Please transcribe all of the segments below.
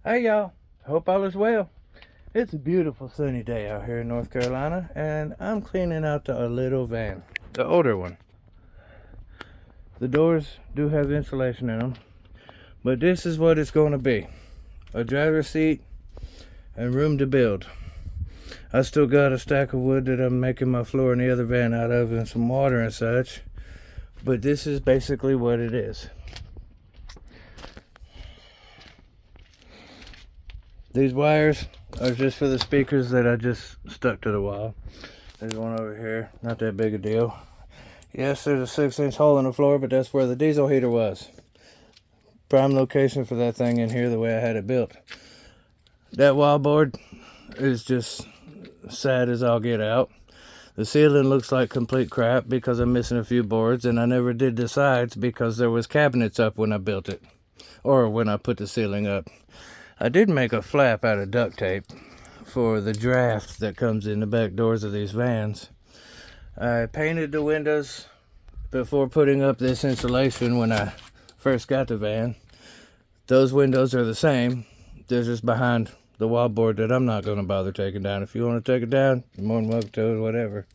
Hey y'all, hope all is well. It's a beautiful sunny day out here in North Carolina, and I'm cleaning out the little van, the older one. The doors do have insulation in them, but this is what it's going to be: a driver's seat and room to build. I still got a stack of wood that I'm making my floor in the other van out of, and some water and such, but this is basically what it is. These wires are just for the speakers that I just stuck to the wall. There's one over here, not that big a deal. Yes, there's a 6-inch hole in the floor, but that's where the diesel heater was. Prime location for that thing in here, the way I had it built. That wall board is just sad as I'll get out. The ceiling looks like complete crap because I'm missing a few boards, and I never did the sides because there was cabinets up when I built it, or when I put the ceiling up. I did make a flap out of duct tape for the draft that comes in the back doors of these vans. I painted the windows before putting up this insulation when I first got the van. Those windows are the same. They're just behind the wallboard that I'm not going to bother taking down. If you want to take it down, you're more than welcome to it, whatever.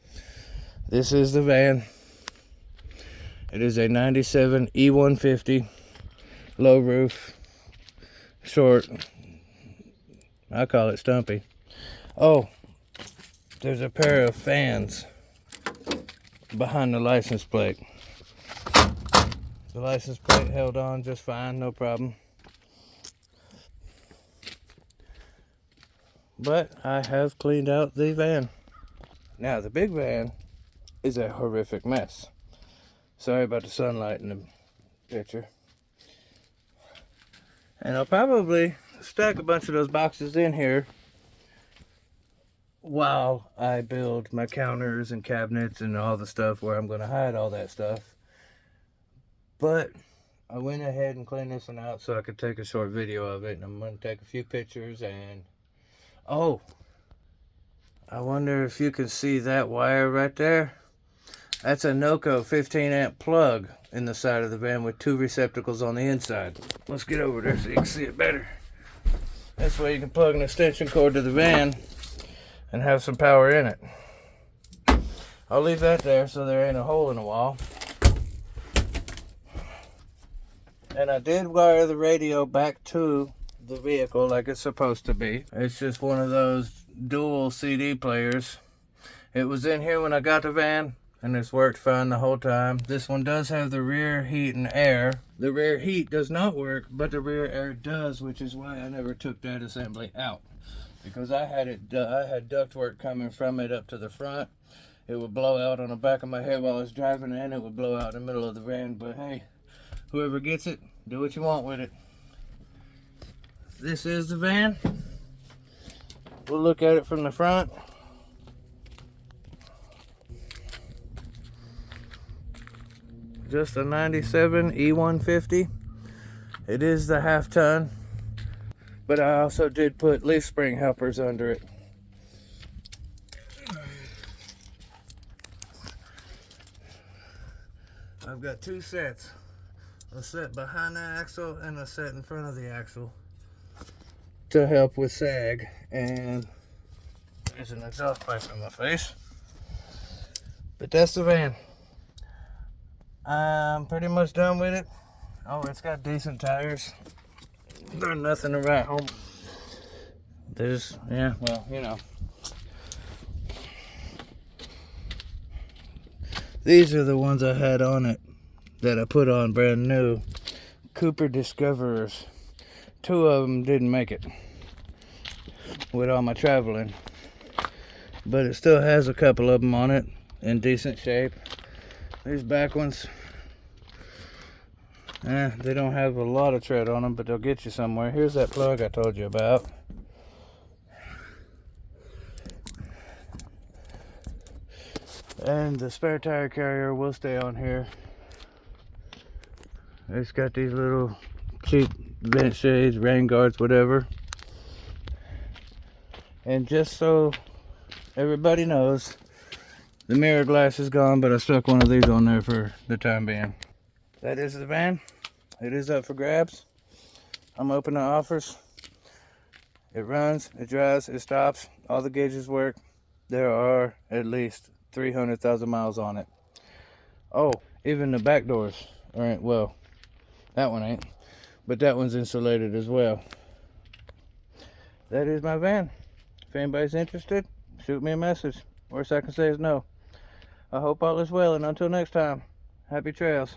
This is the van. It is a 97 E150, low roof, short. I call it Stumpy. Oh, there's a pair of fans behind the license plate. The license plate held on just fine, no problem. But I have cleaned out the van. Now the big van is a horrific mess. Sorry about the sunlight in the picture. And I'll probably stack a bunch of those boxes in here while I build my counters and cabinets and all the stuff where I'm going to hide all that stuff. But I went ahead and cleaned this one out so I could take a short video of it, and I'm going to take a few pictures. And oh, I wonder if you can see that wire right there. That's a Noco 15 amp plug in the side of the van with 2 receptacles on the inside. Let's get over there so you can see it better. This way you can plug an extension cord to the van and have some power in it. I'll leave that there so there ain't a hole in the wall. And I did wire the radio back to the vehicle like it's supposed to be. It's just one of those dual CD players. It was in here when I got the van, and it's worked fine the whole time. This one does have the rear heat and air. The rear heat does not work, but the rear air does, which is why I never took that assembly out. Because I had ductwork coming from it up to the front. It would blow out on the back of my head while I was driving, and it would blow out in the middle of the van. But hey, whoever gets it, do what you want with it. This is the van. We'll look at it from the front. Just a 97 E150. It is the half ton, but I also did put leaf spring helpers under it. I've got 2 sets. A set behind the axle and a set in front of the axle to help with sag. And there's an exhaust pipe in my face. But that's the van. I'm pretty much done with it. Oh, it's got decent tires. They're nothing to write home. There's, yeah, well, you know. These are the ones I had on it that I put on brand new. Cooper Discoverers. 2 of them didn't make it with all my traveling. But it still has a couple of them on it in decent shape. These back ones, they don't have a lot of tread on them, but they'll get you somewhere. Here's that plug I told you about. And the spare tire carrier will stay on here. It's got these little cheap vent shades, rain guards, whatever. And just so everybody knows, the mirror glass is gone, but I stuck one of these on there for the time being. That is the van. It is up for grabs. I'm open to offers. It runs, it drives, it stops. All the gauges work. There are at least 300,000 miles on it. Oh, even the back doors aren't, well, that one ain't, but that one's insulated as well. That is my van. If anybody's interested, shoot me a message. Worst I can say is no. I hope all is well, and until next time, happy trails.